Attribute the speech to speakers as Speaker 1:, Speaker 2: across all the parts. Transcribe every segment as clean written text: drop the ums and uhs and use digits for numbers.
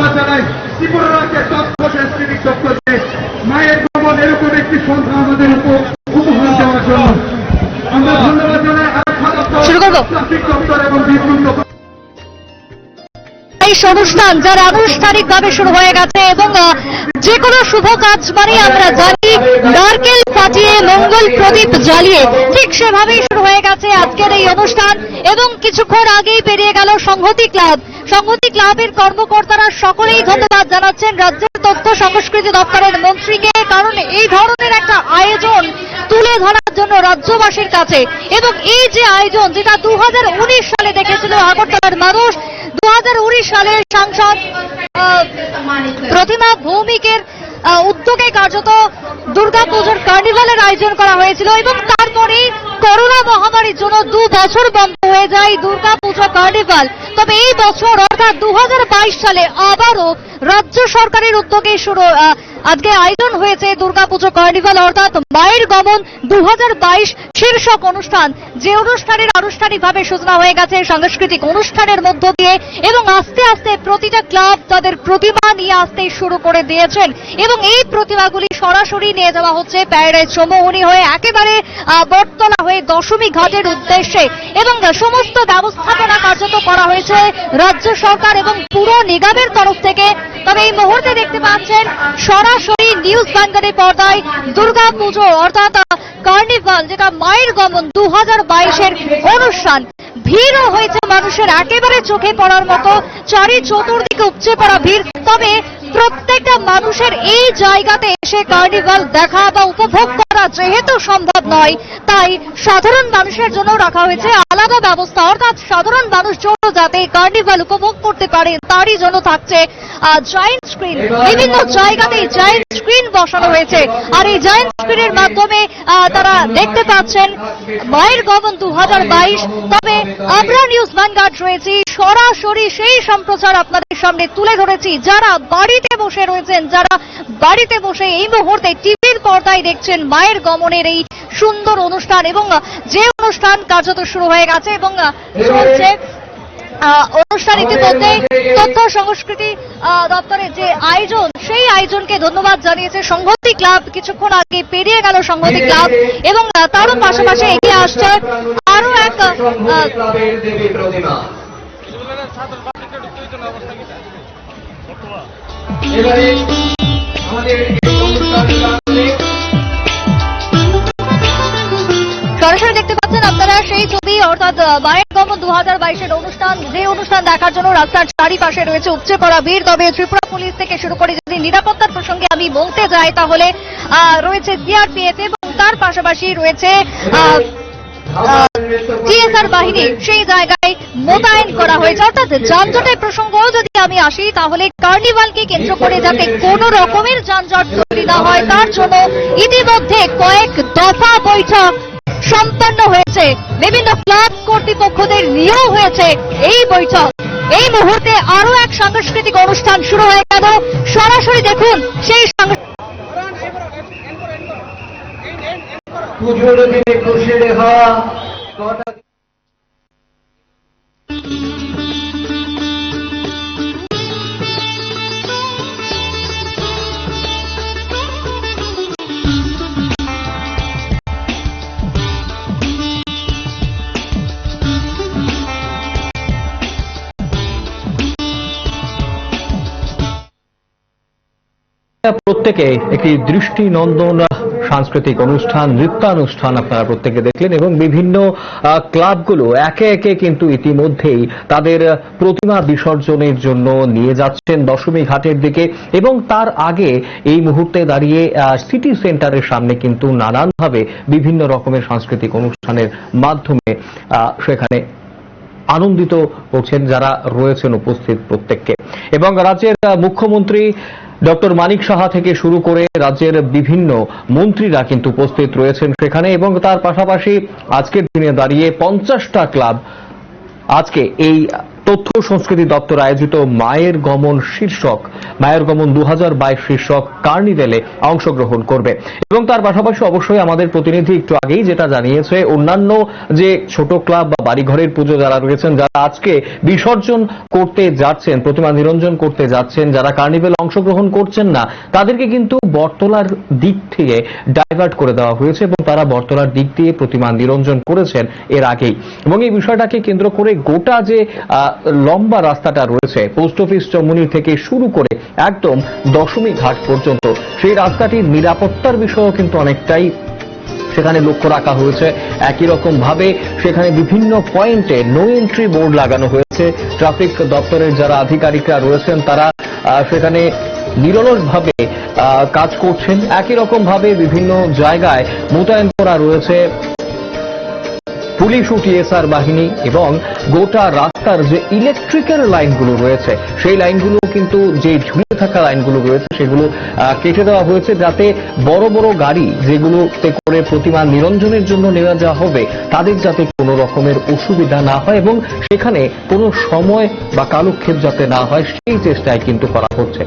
Speaker 1: ধন্যবাদ জানাই ত্রিপুরা রাজ্যের তথ্য সাংস্কৃতিক দপ্তরকে মায়ের গমন এরকম একটি সংখ্যা আমাদের উপহার দেওয়ার জন্য আমরা ধন্যবাদ জানাই ট্রাফিক দপ্তর এবং বিদ্যুৎ দপ্তর।
Speaker 2: এই অনুষ্ঠান যার আনুষ্ঠানিকভাবে শুরু হয়ে গেছে এবং যে কোনো শুভ কাজ মানে আমরা জানি নারকেল ফাটিয়ে মঙ্গল প্রদীপ জ্বালিয়ে ঠিক সেভাবেই শুরু হয়ে গেছে আজকের এই অনুষ্ঠান এবং কিছুক্ষণ আগেই পেরিয়ে গেল সংহতি ক্লাব। সংহতি ক্লাবের কর্মকর্তারা সকলেই ধন্যবাদ জানাচ্ছেন রাজ্যের তথ্য সংস্কৃতি দপ্তরের মন্ত্রীকে, কারণ এই ধরনের একটা আয়োজন তুলে ধরার জন্য রাজ্যবাসীর কাছে। এবং এই যে আয়োজন যেটা 2019 সালে দেখেছিল আগরতলার মানুষ, 2019 সালে সাংসদ প্রতিমা ভৌমিকের উদ্যোগে কার্যত দুর্গাপুজোর কার্নিভালের আয়োজন করা হয়েছিল এবং তারপরে করোনা মহামারীর জন্য 2 বছর বন্ধ হয়ে যায় দুর্গাপুজো কার্নিভাল। তবে এই বছর অর্থাৎ 2022 সালে আবারও রাজ্য সরকারের উদ্যোগে আজকে আয়োজন হয়েছে দুর্গাপুজো কার্নিভাল অর্থাৎ মায়ের গমন 2022 শীর্ষক অনুষ্ঠান, যে অনুষ্ঠানের আনুষ্ঠানিকভাবে সূচনা হয়ে গেছে সাংস্কৃতিক অনুষ্ঠানের মধ্য দিয়ে এবং আস্তে আস্তে প্রতিটা ক্লাব তাদের প্রতিমা নিয়ে আসতে শুরু করে দিয়েছেন এবং এই প্রতিমাগুলি সরাসরি নিয়ে যাওয়া হচ্ছে প্যারাডাইজ চৌমুহনী হয়ে একেবারে বটতলা হয়ে দশমী ঘাটের উদ্দেশ্যে এবং সমস্ত ব্যবস্থাপনা কার্যত করা হয়েছে রাজ্য সরকার এবং পুরো নিগমের তরফ থেকে। তবে এই মুহূর্তে দেখতে পাচ্ছেন সরাসরি নিউজ বাংলার পর্দায় দুর্গাপুজো অর্থাৎ কার্নিভাল যেটা মায়ের গমন 2022-এর অনুষ্ঠান। ভিড়ও হয়েছে মানুষের একেবারে চোখে পড়ার মতো, চতুর্দিকে উপচে পড়া ভিড়। তবে প্রত্যেকটা মানুষের এই জায়গাতে এসে কার্নিভাল দেখা বা উপভোগ করা যেহেতু সম্ভব নয়, তাই সাধারণ মানুষের জন্য রাখা হয়েছে আলাদা ব্যবস্থা, অর্থাৎ সাধারণ মানুষ জন্য যাতে কার্নিভাল উপভোগ করতে পারে তারই জন্য থাকছে জায়ান্ট স্ক্রিন। বিভিন্ন জায়গাতে জায়ান্ট স্ক্রিন বসানো হয়েছে আর এই জায়ান্ট স্ক্রিনের মাধ্যমে তারা দেখতে পাচ্ছেন মায়ের গমন 2022। তবে আমরা নিউজ ভ্যানগার্ড রয়েছি, সরাসরি সেই সম্প্রচার আপনাদের সামনে তুলে ধরেছি। যারা বাড়িতে বসে রয়েছেন, যারা বাড়িতে বসে এই মুহূর্তে টিভির পর্দায় দেখছেন মায়ের গমনের এই সুন্দর অনুষ্ঠান এবং যে অনুষ্ঠান কার্যত শুরু হয়ে গেছে এবং চলছে অনুষ্ঠান ইতিমধ্যে তথ্য সংস্কৃতি দপ্তরের যে আয়োজন সেই আয়োজনকে ধন্যবাদ জানিয়েছে সংহতি ক্লাব। কিছুক্ষণ আগে পেরিয়ে গেল সংহতি ক্লাব এবং তারও পাশাপাশি এগিয়ে আসছে আরো এক সরাসরি দেখতে পাচ্ছেন আপনারা সেই ছবি অর্থাৎ মায়ের গমন 2022-এর অনুষ্ঠান, যে অনুষ্ঠান দেখার জন্য রাস্তার চারিপাশে রয়েছে উপচে পড়া ভিড়। তবে ত্রিপুরা পুলিশ থেকে শুরু করে যদি নিরাপত্তার প্রসঙ্গে আমি বলতে যাই তাহলে রয়েছে সিআরপিএফ এবং তার পাশাপাশি রয়েছে টিএসআর বাহিনী সেই জায়গায় মোতায়েন করা হয়েছে। অর্থাৎ যানজটের প্রসঙ্গও যদি আমি আসি তাহলে কার্নিভালকে কেন্দ্র করে যাতে কোন রকমের যানজট তৈরি না হয় তার জন্য ইতিমধ্যে কয়েক দফা বৈঠক সম্পন্ন হয়েছে, বিভিন্ন ক্লাব কর্তৃপক্ষদের নিয়েও হয়েছে এই বৈঠক। এই মুহূর্তে আরো এক সাংস্কৃতিক অনুষ্ঠান শুরু হয়ে গেল, সরাসরি দেখুন সেই
Speaker 3: পুজোর দিনে খুশি রেখা
Speaker 4: প্রত্যেকে একটি দৃষ্টিনন্দন সাংস্কৃতিক অনুষ্ঠান, নৃত্যানুষ্ঠান আপনারা প্রত্যেকে দেখলেন এবং বিভিন্ন ক্লাবগুলো একে একে কিন্তু ইতিমধ্যেই তাদের প্রতিমা বিসর্জনের জন্য নিয়ে যাচ্ছেন দশমী ঘাটের দিকে এবং তার আগে এই মুহূর্তে দাঁড়িয়ে সিটি সেন্টারের সামনে কিন্তু নানানভাবে বিভিন্ন রকমের সাংস্কৃতিক অনুষ্ঠানের মাধ্যমে সেখানে আনন্দিত করছেন যারা রয়েছেন উপস্থিত প্রত্যেককে। এবং রাজ্যের মুখ্যমন্ত্রী ডক্টর মানিক সাহা থেকে শুরু করে রাজ্যের বিভিন্ন মন্ত্রীরা কিন্তু উপস্থিত রয়েছেন সেখানে এবং তার পাশাপাশি আজকের দিনে দাঁড়িয়ে 50টা ক্লাব আজকে এই তথ্য সংস্কৃতি দপ্তর আয়োজিত মায়ের গমন শীর্ষক মায়ের গমন 2022 শীর্ষক কার্নিভেলে অংশগ্রহণ করবে। এবং তার পাশাপাশি অবশ্যই আমাদের প্রতিনিধি একটু আগেই যেটা জানিয়েছে, অন্যান্য যে ছোট ক্লাব বা বাড়িঘরের পুজো যারা রয়েছেন, যারা আজকে বিসর্জন করতে যাচ্ছেন, প্রতিমা নিরঞ্জন করতে যাচ্ছেন, যারা কার্নিভেলে অংশগ্রহণ করছেন না, তাদেরকে কিন্তু বটতলার দিক থেকে ডাইভার্ট করে দেওয়া হয়েছে এবং তারা বটতলার দিক দিয়ে প্রতিমা নিরঞ্জন করেছেন এর আগেই। এবং এই বিষয়টাকে কেন্দ্র করে গোটা যে লম্বা রাস্তাটা রয়েছে পোস্ট অফিস চৌমুহনী থেকে শুরু করে একদম দশমী ঘাট পর্যন্ত, সেই রাস্তাটির নিরাপত্তার বিষয়ও কিন্তু অনেকটাই সেখানে লক্ষ্য রাখা হয়েছে। একই রকম ভাবে সেখানে বিভিন্ন পয়েন্টে নো এন্ট্রি বোর্ড লাগানো হয়েছে। ট্রাফিক দপ্তরের যারা আধিকারিকরা রয়েছেন তারা সেখানে নিরলসভাবে কাজ করছেন। একই রকম ভাবে বিভিন্ন জায়গায় মোতায়েন করা রয়েছে পুলিশ ও টিএসআর বাহিনী, এবং গোটা রাস্তার যে ইলেকট্রিক্যাল লাইনগুলো রয়েছে সেই লাইনগুলো কিন্তু, যে ঝুলে থাকা লাইনগুলো রয়েছে সেগুলো কেটে দেওয়া হয়েছে, যাতে বড় বড় গাড়ি যেগুলোতে করে প্রতিমা নিরঞ্জনের জন্য নেওয়া যাওয়া হবে তাদের যাতে কোনো রকমের অসুবিধা না হয় এবং সেখানে কোনো সময় বা কালক্ষেপ যাতে না হয় সেই চেষ্টায় কিন্তু করা হচ্ছে।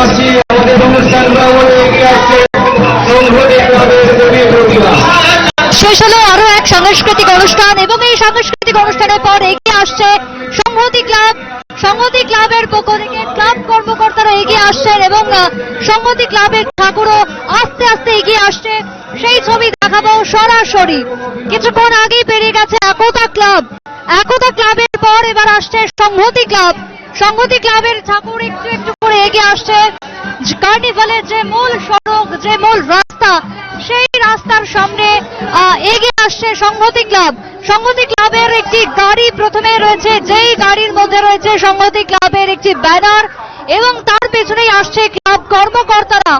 Speaker 3: পাশাপাশি আমাদের অনুষ্ঠান প্রাঙ্গণে এগিয়ে আসছে সংহতি ক্লাবের দেবী প্রতিমা।
Speaker 2: শেষ হলো আরো এক সাংস্কৃতিক অনুষ্ঠান এবং এই সাংস্কৃতিক অনুষ্ঠানের পর এগিয়ে আসছে সংহতি ক্লাব। সংহতি ক্লাবের পক্ষ থেকে ক্লাব কর্মকর্তারা এগিয়ে আসছেন এবং সংহতি ক্লাবের ঠাকুরও আস্তে আস্তে এগিয়ে আসছে। সেই ছবি দেখাবো সরাসরি। কিছুক্ষণ আগেই পেরিয়ে গেছে একতা ক্লাব। একতা ক্লাবের পর এবার আসছে সংহতি ক্লাব। সংহতি ক্লাবের ঠাকুর একটু একটু করে এগিয়ে আসছে। কার্নিভালের যে মূল সড়ক, যে মূল রাস্তা, সেই রাস্তার সামনে এগিয়ে আসছে সংহতি ক্লাব। সংহতি ক্লাবের একটি গাড়ি প্রথমে রয়েছে, যেই গাড়ির মধ্যে রয়েছে সংহতি ক্লাবের একটি ব্যানার এবং তার পেছনেই আসছে ক্লাব কর্মকর্তারা।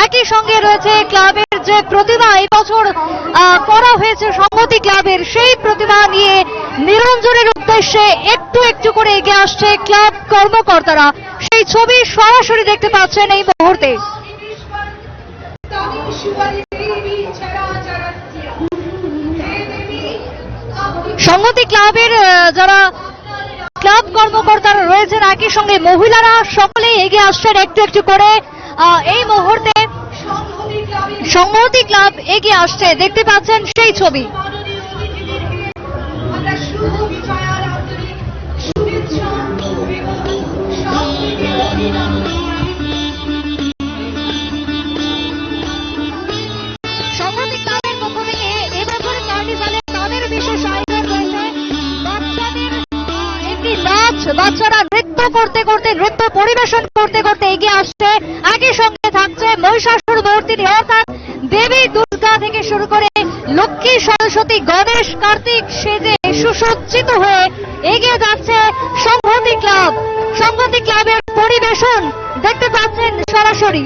Speaker 2: একই সঙ্গে রয়েছে ক্লাবের যে প্রতিমা এই বছর করা হয়েছে সংহতি ক্লাবের, সেই প্রতিমা নিয়ে নিরঞ্জনের উদ্দেশ্যে একটু একটু করে এগিয়ে আসছে ক্লাব কর্মকর্তারা। সেই ছবি সরাসরি দেখতে পাচ্ছেন এই মুহূর্তে। সংহতি ক্লাবের যারা ক্লাব কর্মকর্তারা রয়েছেন, একই সঙ্গে মহিলারা সকলেই এগিয়ে আসছেন একটু একটু করে। এই মুহূর্তে সংহতি ক্লাব এগিয়ে আসছে, দেখতে পাচ্ছেন সেই ছবি। সংহতি ক্লাবের পক্ষ থেকে এবছর কার্নিভালে তাদের বিশেষ আয়োজন রয়েছে। বাচ্চাদের একটি নাচ, বাচ্চারা নৃত্য করতে করতে, নৃত্য পরিবেশন করতে করতে এগিয়ে আসছে। একই সঙ্গে থাকছে মহিষাসুর মূর্তি অর্থাৎ দেবী দুর্গা থেকে শুরু করে লক্ষ্মী, সরস্বতী, গণেশ, কার্তিক সেজে সুসজ্জিত হয়ে এগিয়ে যাচ্ছে সংহতি ক্লাব। সংহতি ক্লাবের পরিবেশন দেখতে পাচ্ছেন সরাসরি।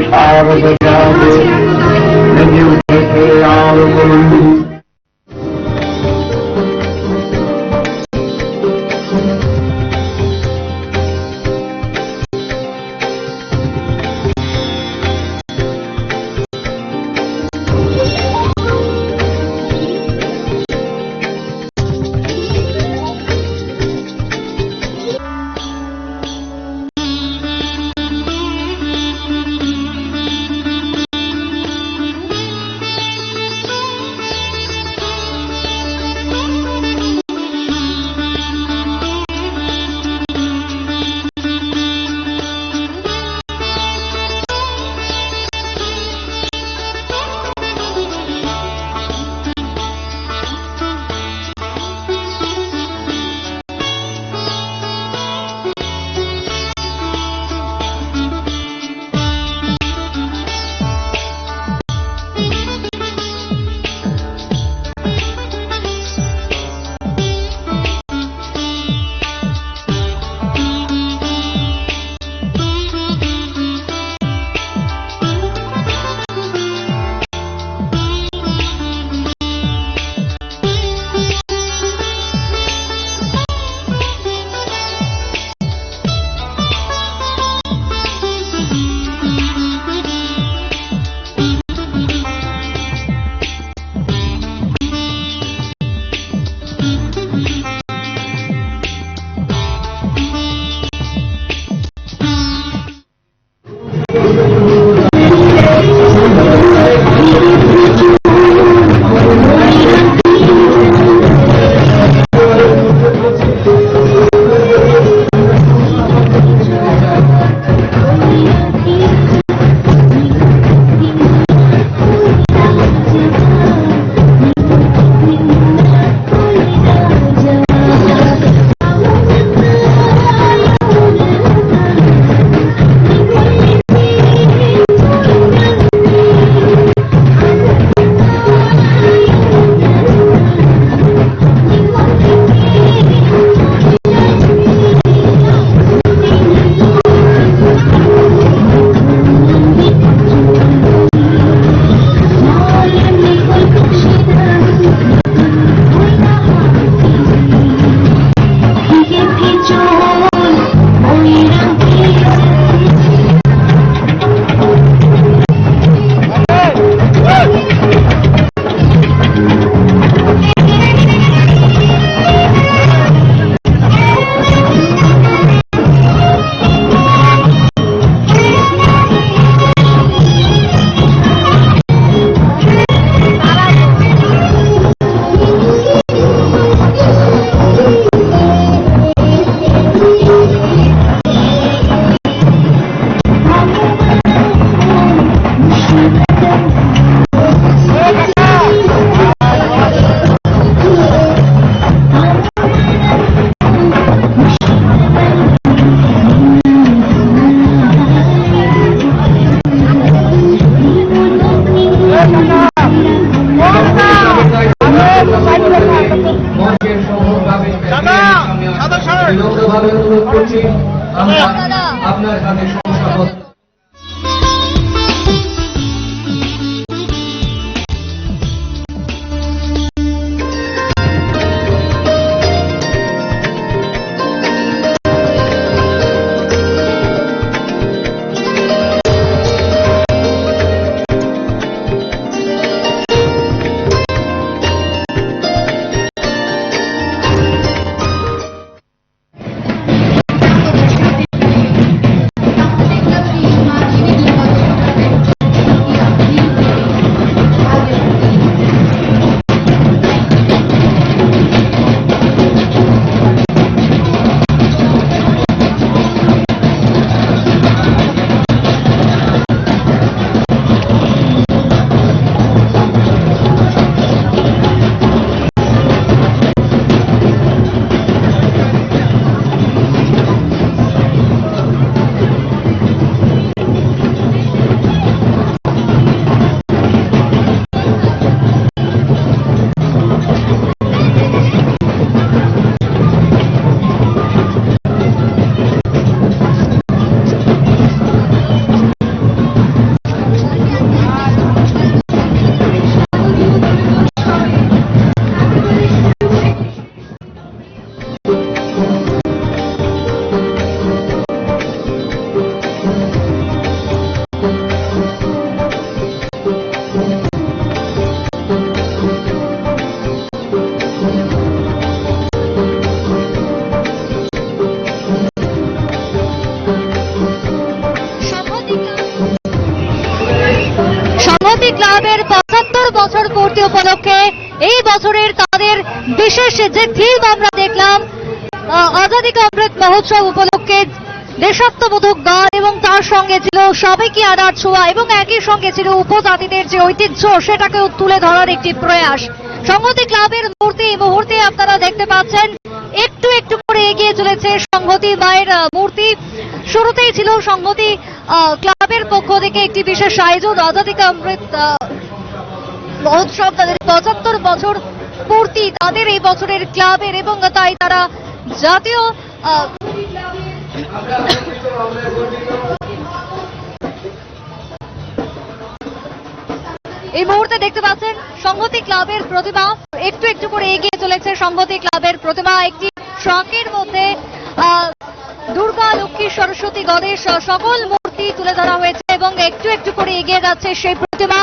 Speaker 3: শারদ যাবে মেজে উঠেছে আলোকন। বিনম্রভাবে অনুরোধ করছি আপনার হাতে শংসাপত্র।
Speaker 2: বিশেষ যে থিম আমরা দেখলাম আজাদী কা অমৃত মহোৎসব উপলক্ষে দেশাত্মবোধক গান এবং তার সঙ্গে ছিল সবাইকে আনার ছোঁয়া এবং একই সঙ্গে ছিল উপজাতিদের যে ঐতিহ্য সেটাকে তুলে ধরার একটি প্রয়াস। সংহতি ক্লাবের মূর্তি এই মুহূর্তে আপনারা দেখতে পাচ্ছেন একটু একটু করে এগিয়ে চলেছে সংহতি মায়ের মূর্তি। শুরুতেই ছিল সংহতি ক্লাবের পক্ষ থেকে একটি বিশেষ আয়োজন আজাদী কা অমৃত মহোৎসব, তাদের 75 বছর পূর্তি তাদের এই বছরের ক্লাবের, এবং তাই তারা জাতীয় এই মুহূর্তে দেখতে পাচ্ছেন সংহতি ক্লাবের প্রতিমা একটু একটু করে এগিয়ে চলেছে। সংহতি ক্লাবের প্রতিমা একটি ট্রাকের মধ্যে দুর্গা, লক্ষ্মী, সরস্বতী, গণেশ সকল মূর্তি তুলে ধরা হয়েছে এবং একটু একটু করে এগিয়ে যাচ্ছে সেই প্রতিমা।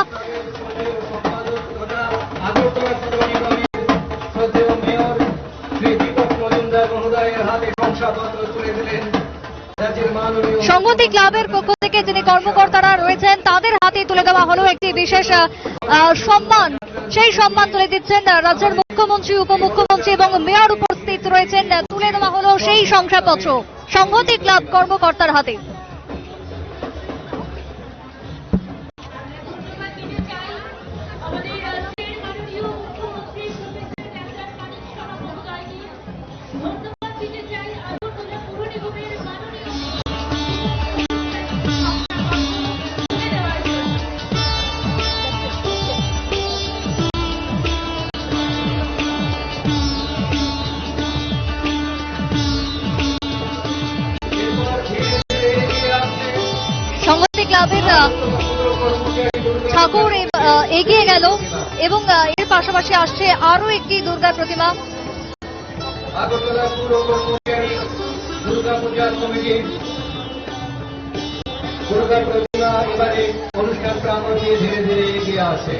Speaker 2: সংহতি ক্লাবের পক্ষ থেকে যিনি কর্মকর্তারা রয়েছেন তাদের হাতে তুলে দেওয়া হলো একটি বিশেষ সম্মান। সেই সম্মান তুলে দিচ্ছেন রাজ্যের মুখ্যমন্ত্রী, উপমুখ্যমন্ত্রী এবং মেয়র উপস্থিত রয়েছেন। তুলে দেওয়া হলো সেই শংসাপত্র সংহতি ক্লাব কর্মকর্তার হাতে। সংহতি ক্লাবের ঠাকুর এগিয়ে গেল এবং এর পাশাপাশি আসছে আরো একটি দুর্গা প্রতিমা।
Speaker 3: আগরতলা পুর কর্মচারী দুর্গা পূজা কমিটি দুর্গা প্রতিমা এবারে অনুষ্ঠান প্রাঙ্গণ দিয়ে ধীরে ধীরে এগিয়ে আসে।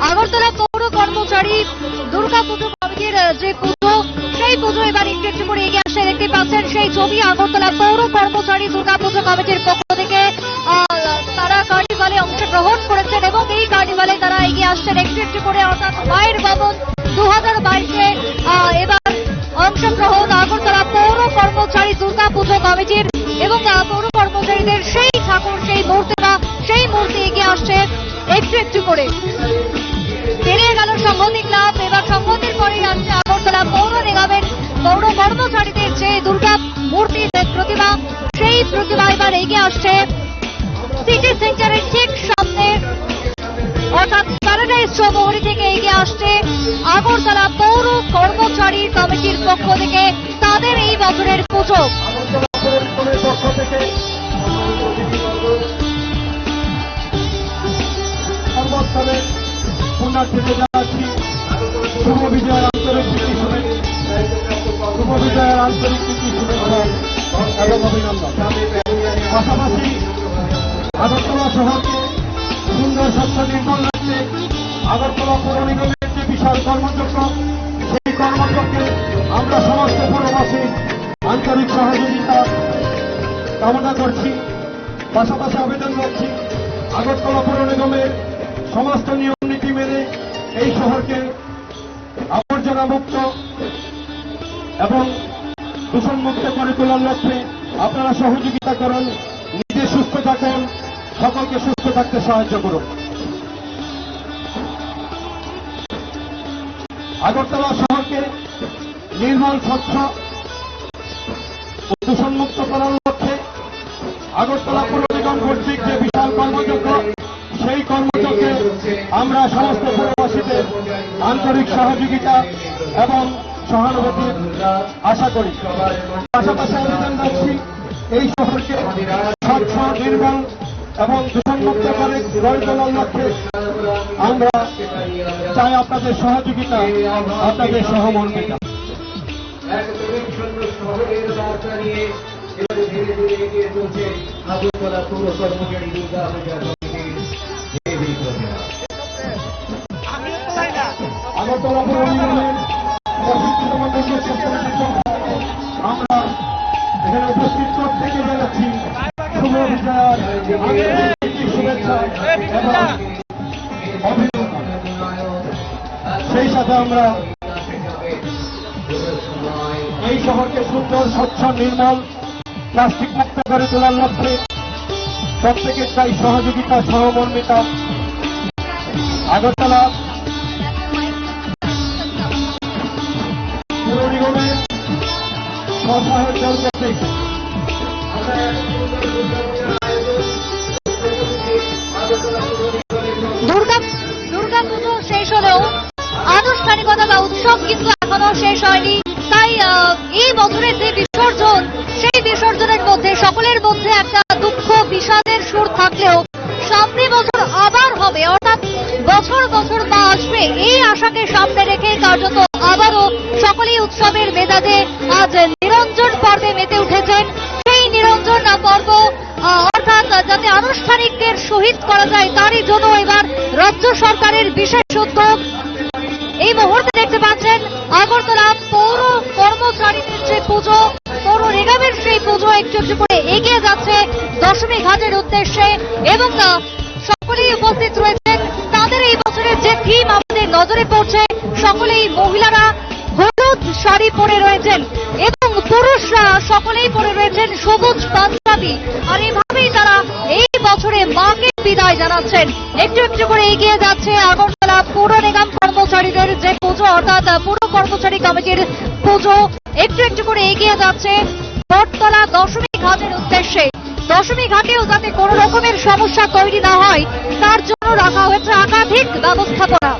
Speaker 2: আগরতলা পৌর কর্মচারী দুর্গা পুজো কমিটির যে পুজো, সেই পুজো এবার একটু একটু করে এগিয়ে আসে। দেখতে পাচ্ছেন সেই ছবি আগরতলা পৌর কর্মচারী দুর্গা পুজো কমিটির পক্ষ থেকে তারা কার্নিভালে অংশগ্রহণ করেছেন এবং এই কার্নিভালে তারা এগিয়ে আসছেন একটু একটু করে, অর্থাৎ মায়ের ভবন 2022-এ এবার অংশগ্রহণ আগরতলা পৌর কর্মচারী দুর্গা পুজো কমিটির এবং পৌর কর্মচারীদের সেই ঠাকুর, সেই মূর্তিটা, সেই মূর্তি এগিয়ে আসছে একটু একটু করে। বেরিয়ে গেল সংহতি ক্লাব, এবার সংহতির পরেই আসছে আগরতলা পৌর নিগমের পৌর কর্মচারীদের যে দুর্গা মূর্তি, যে প্রতিমা, সেই প্রতিমা এবার এগিয়ে আসছে সিটি সেন্টারের ঠিক সামনে, অর্থাৎ প্যারাডাইস চৌমুহনী থেকে এগিয়ে আসছে আগরতলা পৌর কর্মচারী কমিটির পক্ষ থেকে তাদের এই বছরের পুজো।
Speaker 1: শুভ বিজয়ের আন্তরিক প্রীতি শুভেচ্ছা এবং অভিনন্দন। পাশাপাশি আগরতলা শহরকে সুন্দর স্বচ্ছ নির্মল রাখতে আগরতলা পৌর নিগমের যে বিশাল কর্মযজ্ঞ, সেই কর্মযজ্ঞে আমরা সমস্ত পৌরবাসী আন্তরিক সহযোগিতা কামনা করছি। পাশাপাশি আবেদন করছি আগরতলা পৌর নিগমের সমস্ত নিয়ম নীতি মেনে এই শহরকে আবর্জনা মুক্ত এবং দূষণ মুক্ত করে তোলার লক্ষ্যে আপনারা সহযোগিতা করুন, নিজে সুস্থ থাকুন, সকলকে সুস্থ থাকতে সাহায্য করুন। আগরতলা শহরকে নির্মল, স্বচ্ছ ও দূষণ মুক্ত করার লক্ষ্যে আগরতলা পৌর নিগম কর্তৃক যে বিশাল কর্মযজ্ঞ, সেই কর্মযজ্ঞে আমরা সমস্ত পৌরবাসীদের আন্তরিক সহযোগিতা এবং সহানুভূতি আশা করি। পাশাপাশি আবেদন রাখছি এই শহরকে স্বচ্ছ, নির্মল এবং দূষণমুক্ত করে গড়ে তোলার লক্ষ্যে আমরা চাই আপনাদের সহযোগিতা, আপনাদের সহমর্মিতা।
Speaker 3: শহরের বার্তা নিয়ে এবারে ধীরে ধীরে এগিয়ে চলছে আগরতলা পৌর কর্মচারী দুর্গা পূজা
Speaker 1: আগরতলা পৌর নিগমের সাথে আমরা এই শহরকে সুন্দর স্বচ্ছ নির্মল প্লাস্টিক মুক্ত করে তোলার লক্ষ্যে প্রত্যেকের চাই সহযোগিতা সহমর্মিতা। আগরতলা পুর নিগমের স্বসহায়ক দল কর্তৃক
Speaker 2: দুর্গা পুজো শেষ হলেও আনুষ্ঠানিকতা বা উৎসব কিন্তু এখনো শেষ হয়নি। তাই এই বছরের যে বিসর্জন, সেই বিসর্জনের মধ্যে সকলের মধ্যে একটা দুঃখ বিষাদের সুর থাকলেও সামনে বছর আবার হবে, অর্থাৎ বছর বছর বা আসবে এই আশাকে সামনে রেখে কার্যত আবারও সকলেই উৎসবের মেজাজে আজ নিরঞ্জন পর্বে মেতে উঠেছেন। সেই নিরঞ্জন পর্ব অর্থাৎ যাতে আনুষ্ঠানিকের সহিত করা যায় তারই জন্য এবার রাজ্য সরকারের বিশেষ উদ্যোগ। এই মুহূর্তে দেখতে পাচ্ছেন আগরতলা পৌর কর্মচারীদের যে পুজো, পৌর নিগমের সেই পুজো একটু একটু করে এগিয়ে যাচ্ছে দশমী ঘাটের উদ্দেশ্যে এবং সকলেই উপস্থিত রয়েছেন। তাদের এই বছরের যে থিম আমাদের নজরে পড়ছে, সকলেই মহিলারা হলুদ শাড়ি পরে রয়েছেন এবং পুরুষরা সকলেই পরে রয়েছেন সবুজ পাঞ্জাবি। আর এভাবেই তারা এই বছরে মাকে বিদায় জানাচ্ছেন। একটু একটু করে এগিয়ে যাচ্ছে আগরতলা পৌর নিগম কর্মচারীদের যে পুজো, অর্থাৎ পুর কর্মচারী কমিটির পুজো একটু একটু করে এগিয়ে যাচ্ছে বটতলা দশমী ঘাটের উদ্দেশ্যে। দশমী ঘাটেও যাতে কোনো রকমের সমস্যা তৈরি না হয় তার জন্য রাখা হয়েছে একাধিক ব্যবস্থাপনা।